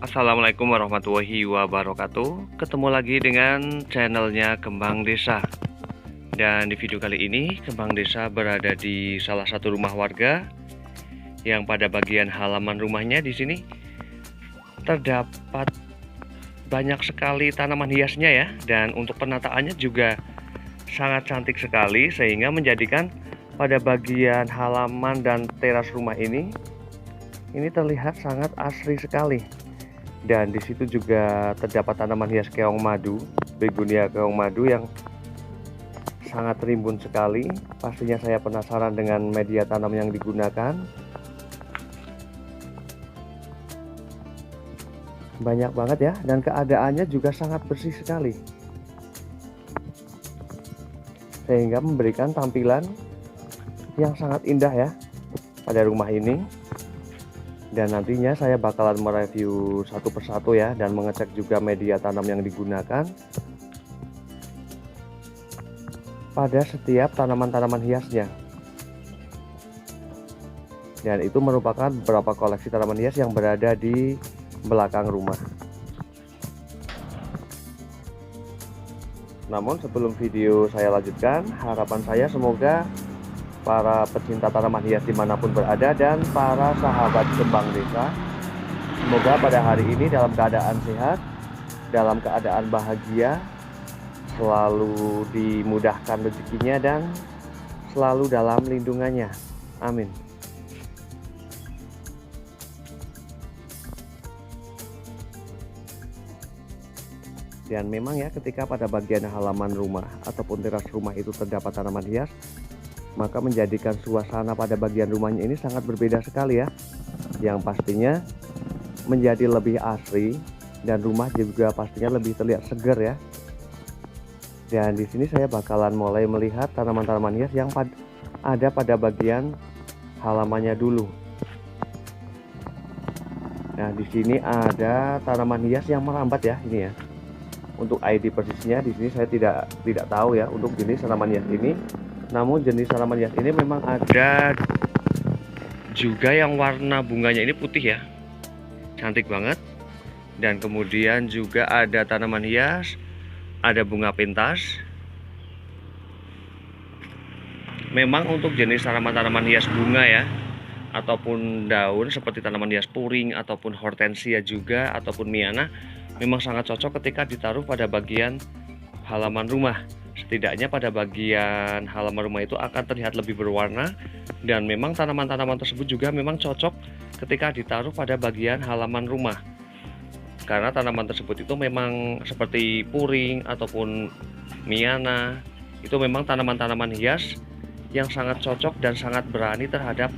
Assalamualaikum warahmatullahi wabarakatuh. Ketemu lagi dengan channelnya Kembang Desa. Dan di video kali ini Kembang Desa berada di salah satu rumah warga yang pada bagian halaman rumahnya di sini terdapat banyak sekali tanaman hiasnya ya. Dan untuk penataannya juga sangat cantik sekali, sehingga menjadikan pada bagian halaman dan teras rumah ini terlihat sangat asri sekali. Dan di situ juga terdapat tanaman hias keong madu, begonia keong madu yang sangat rimbun sekali. Pastinya saya penasaran dengan media tanam yang digunakan. Banyak banget ya, dan keadaannya juga sangat bersih sekali, sehingga memberikan tampilan yang sangat indah ya pada rumah ini. Dan nantinya saya bakalan mereview satu persatu ya, dan mengecek juga media tanam yang digunakan pada setiap tanaman-tanaman hiasnya. Dan itu merupakan beberapa koleksi tanaman hias yang berada di belakang rumah. Namun sebelum video saya lanjutkan, harapan saya semoga para pecinta tanaman hias dimanapun berada dan para sahabat Kembang Desa, semoga pada hari ini dalam keadaan sehat, dalam keadaan bahagia, selalu dimudahkan rezekinya dan selalu dalam lindungannya. Amin. Dan memang ya, ketika pada bagian halaman rumah ataupun teras rumah itu terdapat tanaman hias, maka menjadikan suasana pada bagian rumahnya ini sangat berbeda sekali ya. Yang pastinya menjadi lebih asri, dan rumah juga pastinya lebih terlihat segar ya. Dan di sini saya bakalan mulai melihat tanaman-tanaman hias yang ada pada bagian halamannya dulu. Nah, di sini ada tanaman hias yang merambat ya, ini ya. Untuk ID persisnya di sini saya tidak tahu ya untuk jenis tanaman hias ini. Namun jenis tanaman hias ini memang ada juga yang warna bunganya ini putih ya, cantik banget. Dan kemudian juga ada tanaman hias, ada bunga pentas. Memang untuk jenis tanaman-tanaman hias bunga ya, ataupun daun seperti tanaman hias puring ataupun hortensia juga ataupun miana, memang sangat cocok ketika ditaruh pada bagian halaman rumah. Setidaknya pada bagian halaman rumah itu akan terlihat lebih berwarna, dan memang tanaman-tanaman tersebut juga memang cocok ketika ditaruh pada bagian halaman rumah, karena tanaman tersebut itu memang seperti puring ataupun miana, itu memang tanaman-tanaman hias yang sangat cocok dan sangat berani terhadap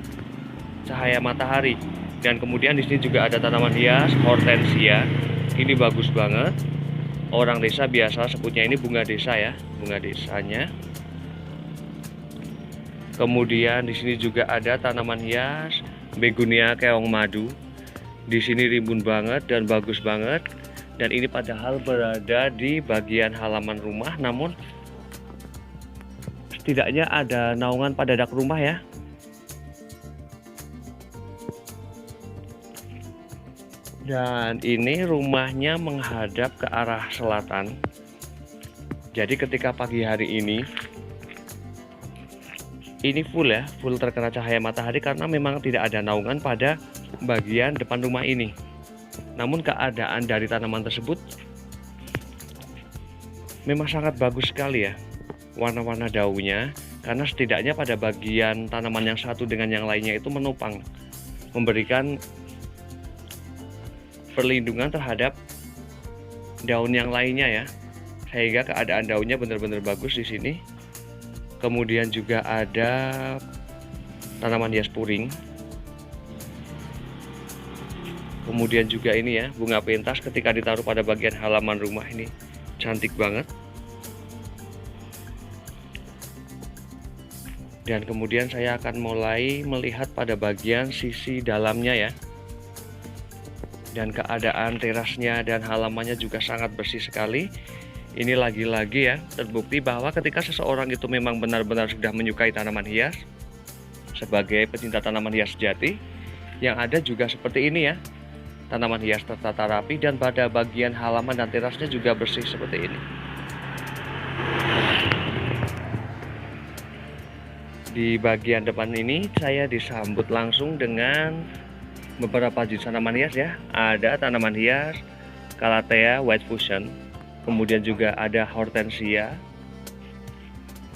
cahaya matahari. Dan kemudian di sini juga ada tanaman hias hortensia, ini bagus banget. Orang desa biasa sebutnya ini bunga desa ya, bunga desanya. Kemudian di sini juga ada tanaman hias begonia keong madu. Di sini rimbun banget dan bagus banget. Dan ini padahal berada di bagian halaman rumah, namun setidaknya ada naungan pada dak rumah ya. Dan ini rumahnya menghadap ke arah selatan. Jadi ketika pagi hari ini full ya, full terkena cahaya matahari karena memang tidak ada naungan pada bagian depan rumah ini. Namun keadaan dari tanaman tersebut memang sangat bagus sekali ya, warna-warna daunnya, karena setidaknya pada bagian tanaman yang satu dengan yang lainnya itu menopang, memberikan perlindungan terhadap daun yang lainnya ya, sehingga keadaan daunnya benar-benar bagus di sini. Kemudian juga ada tanaman hias puring. Kemudian juga ini ya, bunga pentas ketika ditaruh pada bagian halaman rumah ini cantik banget. Dan kemudian saya akan mulai melihat pada bagian sisi dalamnya ya. Dan keadaan terasnya dan halamannya juga sangat bersih sekali. Ini lagi-lagi ya, terbukti bahwa ketika seseorang itu memang benar-benar sudah menyukai tanaman hias, sebagai pecinta tanaman hias sejati, yang ada juga seperti ini ya, tanaman hias tertata rapi, dan pada bagian halaman dan terasnya juga bersih seperti ini. Di bagian depan ini saya disambut langsung dengan beberapa jenis tanaman hias ya. Ada tanaman hias Calathea White Fuchsia, kemudian juga ada Hortensia,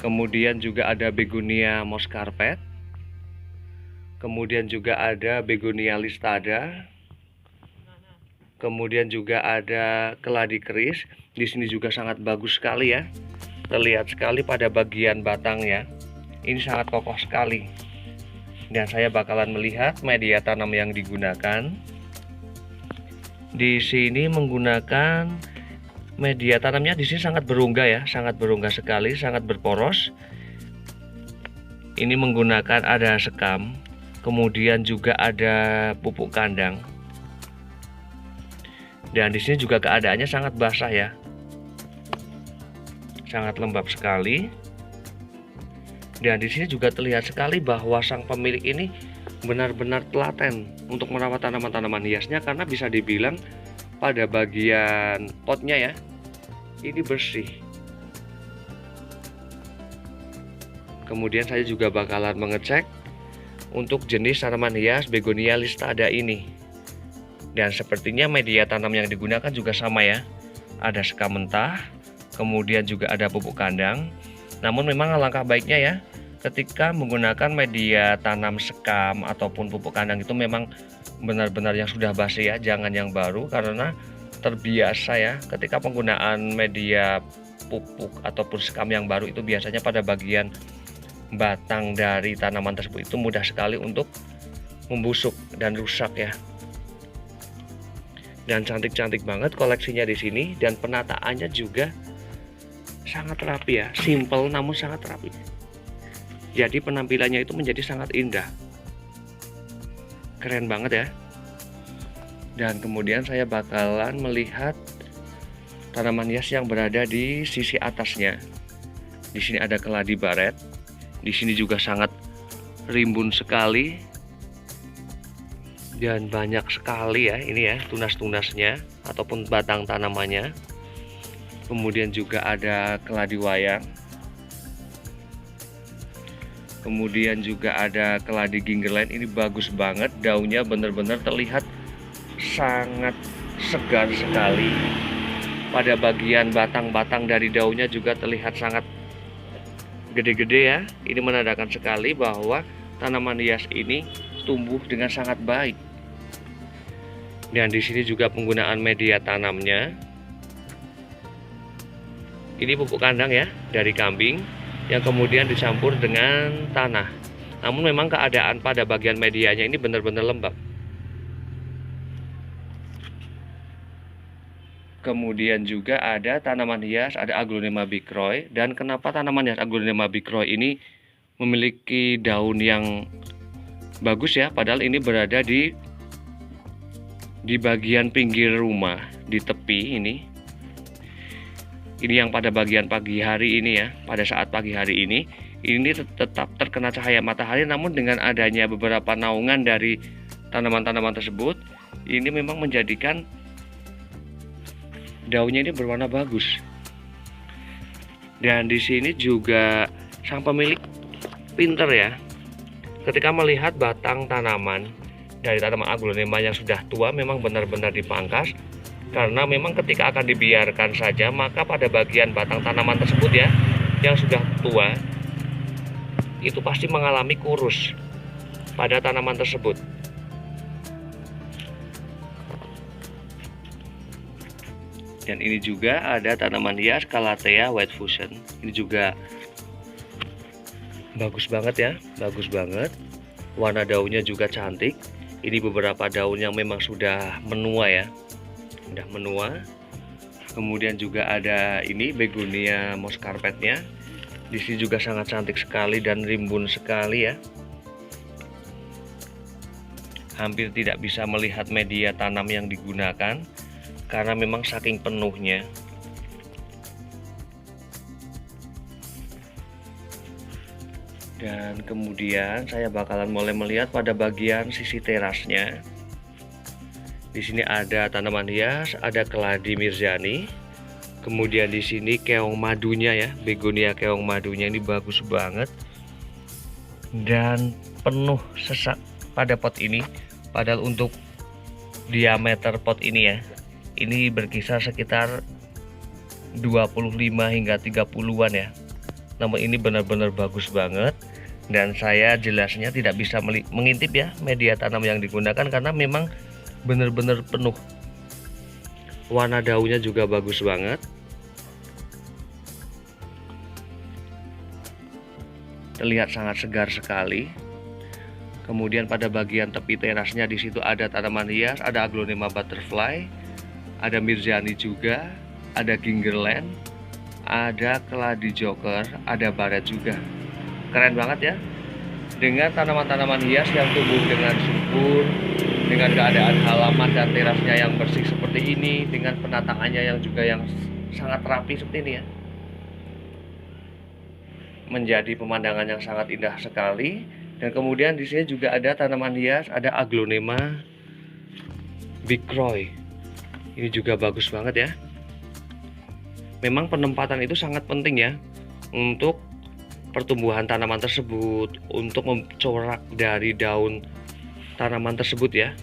kemudian juga ada Begonia Moss Carpet, kemudian juga ada Begonia listada, kemudian juga ada keladi keris. Di sini juga sangat bagus sekali ya. Terlihat sekali pada bagian batangnya. Ini sangat kokoh sekali. Dan saya bakalan melihat media tanam yang digunakan. Di sini menggunakan media tanamnya di sini sangat berongga ya, sangat berongga sekali, sangat berporos. Ini menggunakan ada sekam, kemudian juga ada pupuk kandang. Dan di sini juga keadaannya sangat basah ya. Sangat lembab sekali. Dan di sini juga terlihat sekali bahwa sang pemilik ini benar-benar telaten untuk merawat tanaman-tanaman hiasnya, karena bisa dibilang pada bagian potnya ya, ini bersih. Kemudian saya juga bakalan mengecek untuk jenis tanaman hias Begonia listada ini. Dan sepertinya media tanam yang digunakan juga sama ya. Ada sekam mentah, kemudian juga ada pupuk kandang. Namun memang alangkah baiknya ya, ketika menggunakan media tanam sekam ataupun pupuk kandang itu memang benar-benar yang sudah basi ya, jangan yang baru, karena terbiasa ya ketika penggunaan media pupuk ataupun sekam yang baru itu biasanya pada bagian batang dari tanaman tersebut itu mudah sekali untuk membusuk dan rusak ya. Dan cantik-cantik banget koleksinya di sini, dan penataannya juga sangat rapi ya, simple namun sangat rapi. Jadi penampilannya itu menjadi sangat indah. Keren banget ya. Dan kemudian saya bakalan melihat tanaman hias yang berada di sisi atasnya. Di sini ada keladi baret. Di sini juga sangat rimbun sekali. Dan banyak sekali ya ini ya tunas-tunasnya ataupun batang tanamannya. Kemudian juga ada keladi wayang. Kemudian juga ada keladi gingerland. Ini bagus banget, daunnya benar-benar terlihat sangat segar sekali. Pada bagian batang-batang dari daunnya juga terlihat sangat gede-gede ya. Ini menandakan sekali bahwa tanaman hias ini tumbuh dengan sangat baik. Dan di sini juga penggunaan media tanamnya. Ini pupuk kandang ya dari kambing yang kemudian dicampur dengan tanah. Namun memang keadaan pada bagian medianya ini benar-benar lembab. Kemudian juga ada tanaman hias, ada Aglonema bicroy. Dan kenapa tanaman hias Aglonema bicroy ini memiliki daun yang bagus ya, padahal ini berada di bagian pinggir rumah, di tepi ini. Ini yang pada bagian pagi hari ini ya, pada saat pagi hari ini tetap terkena cahaya matahari, namun dengan adanya beberapa naungan dari tanaman-tanaman tersebut, ini memang menjadikan daunnya ini berwarna bagus. Dan di sini juga sang pemilik pinter ya, ketika melihat batang tanaman dari tanaman aglonema yang sudah tua memang benar-benar dipangkas. Karena memang ketika akan dibiarkan saja, maka pada bagian batang tanaman tersebut ya, yang sudah tua, itu pasti mengalami kurus pada tanaman tersebut. Dan ini juga ada tanaman hias Calathea White Fuchsia. Ini juga bagus banget ya, bagus banget. Warna daunnya juga cantik. Ini beberapa daun yang memang sudah menua ya, sudah menua. Kemudian juga ada ini Begonia Moss Carpetnya. Di sini juga sangat cantik sekali dan rimbun sekali ya. Hampir tidak bisa melihat media tanam yang digunakan karena memang saking penuhnya. Dan kemudian saya bakalan mulai melihat pada bagian sisi terasnya. Di sini ada tanaman hias, ada keladi Mirzani. Kemudian di sini keong madunya ya, begonia keong madunya ini bagus banget. Dan penuh sesak pada pot ini. Padahal untuk diameter pot ini ya, ini berkisar sekitar 25 hingga 30-an ya. Namun ini benar-benar bagus banget. Dan saya jelasnya tidak bisa mengintip ya media tanam yang digunakan karena memang benar-benar penuh. Warna daunnya juga bagus banget. Terlihat sangat segar sekali. Kemudian pada bagian tepi terasnya di situ ada tanaman hias, ada aglonema butterfly, ada Mirzani juga, ada gingerland, ada keladi joker, ada baret juga. Keren banget ya. Dengan tanaman-tanaman hias yang tumbuh dengan subur, dengan keadaan halaman dan terasnya yang bersih seperti ini, dengan penataannya yang juga yang sangat rapi seperti ini ya, menjadi pemandangan yang sangat indah sekali. Dan kemudian di sini juga ada tanaman hias, ada aglonema Bicroy. Ini juga bagus banget ya. Memang penempatan itu sangat penting ya untuk pertumbuhan tanaman tersebut, untuk mencorak dari daun tanaman tersebut ya.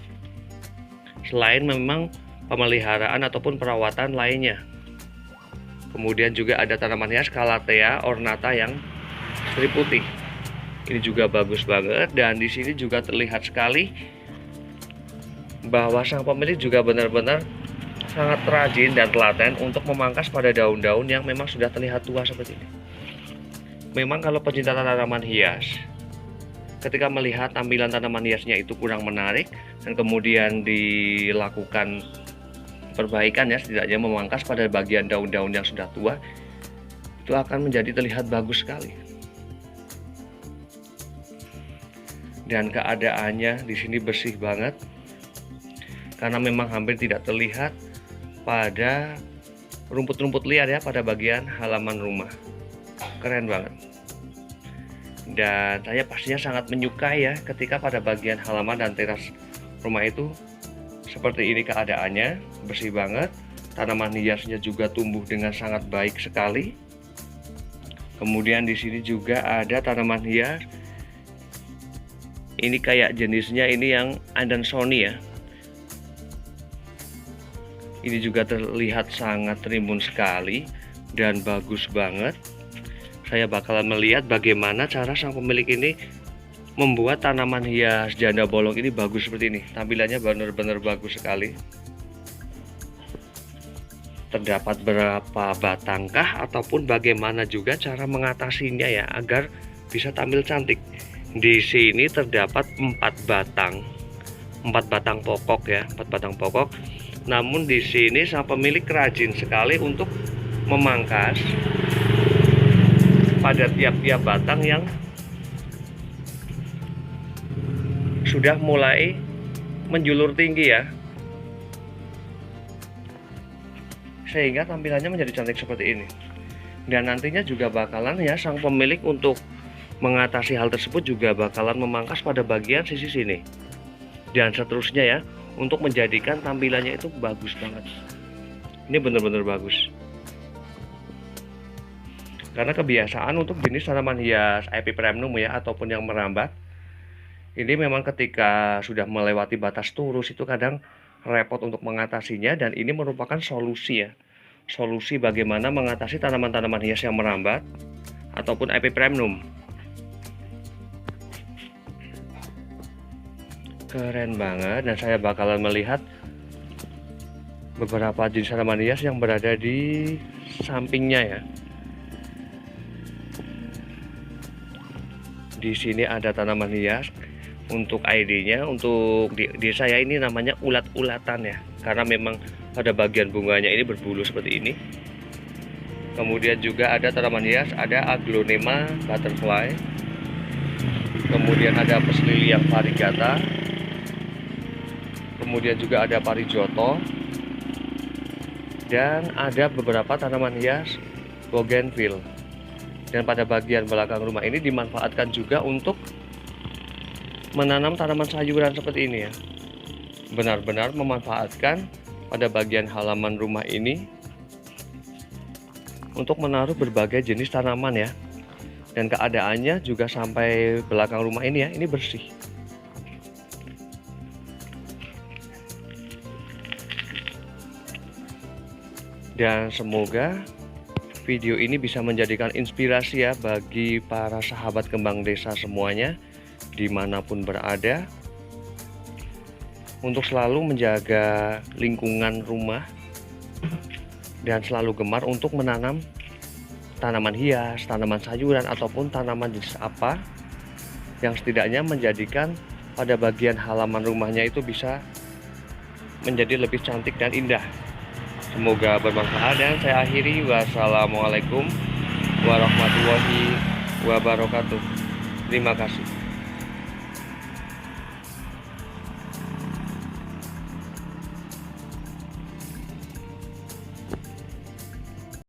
Selain memang pemeliharaan ataupun perawatan lainnya. Kemudian juga ada tanaman hias Calathea ornata yang strip putih. Ini juga bagus banget. Dan di sini juga terlihat sekali bahwa sang pemilik juga benar-benar sangat rajin dan telaten untuk memangkas pada daun-daun yang memang sudah terlihat tua seperti ini. Memang kalau pecinta tanaman hias, ketika melihat tampilan tanaman hiasnya itu kurang menarik dan kemudian dilakukan perbaikan ya, setidaknya memangkas pada bagian daun-daun yang sudah tua, itu akan menjadi terlihat bagus sekali. Dan keadaannya di sini bersih banget karena memang hampir tidak terlihat pada rumput-rumput liar ya pada bagian halaman rumah. Keren banget. Dan saya pastinya sangat menyukai ya ketika pada bagian halaman dan teras rumah itu seperti ini keadaannya, bersih banget. Tanaman hiasnya juga tumbuh dengan sangat baik sekali. Kemudian di sini juga ada tanaman hias. Ini kayak jenisnya ini yang Adansonii ya. Ini juga terlihat sangat rimbun sekali dan bagus banget. Saya bakalan melihat bagaimana cara sang pemilik ini membuat tanaman hias janda bolong ini bagus seperti ini. Tampilannya benar-benar bagus sekali. Terdapat berapa batangkah ataupun bagaimana juga cara mengatasinya ya agar bisa tampil cantik. Di sini terdapat 4 batang pokok ya, 4 batang pokok. Namun di sini sang pemilik rajin sekali untuk memangkas pada tiap-tiap batang yang sudah mulai menjulur tinggi ya, sehingga tampilannya menjadi cantik seperti ini. Dan nantinya juga bakalan ya sang pemilik untuk mengatasi hal tersebut juga bakalan memangkas pada bagian sisi sini dan seterusnya ya, untuk menjadikan tampilannya itu bagus banget. Ini benar-benar bagus. Karena kebiasaan untuk jenis tanaman hias Epipremnum ya ataupun yang merambat, ini memang ketika sudah melewati batas turus itu kadang repot untuk mengatasinya, dan ini merupakan solusi ya. Solusi bagaimana mengatasi tanaman-tanaman hias yang merambat ataupun Epipremnum. Keren banget. Dan saya bakalan melihat beberapa jenis tanaman hias yang berada di sampingnya ya. Di sini ada tanaman hias untuk ID-nya, untuk di saya ini namanya ulat-ulatan ya, karena memang pada bagian bunganya ini berbulu seperti ini. Kemudian juga ada tanaman hias, ada aglonema butterfly, kemudian ada Pes lilium variegata, kemudian juga ada parijoto, dan ada beberapa tanaman hias bougainville. Dan pada bagian belakang rumah ini dimanfaatkan juga untuk menanam tanaman sayuran seperti ini ya. benar-benar memanfaatkan pada bagian halaman rumah ini untuk menaruh berbagai jenis tanaman ya. Dan keadaannya juga sampai belakang rumah ini ya, ini bersih. Dan semoga video ini bisa menjadikan inspirasi ya bagi para sahabat kembang desa semuanya dimanapun berada, untuk selalu menjaga lingkungan rumah dan selalu gemar untuk menanam tanaman hias, tanaman sayuran, ataupun tanaman jenis apa yang setidaknya menjadikan pada bagian halaman rumahnya itu bisa menjadi lebih cantik dan indah. Semoga bermanfaat dan saya akhiri. Wassalamualaikum warahmatullahi wabarakatuh. Terima kasih.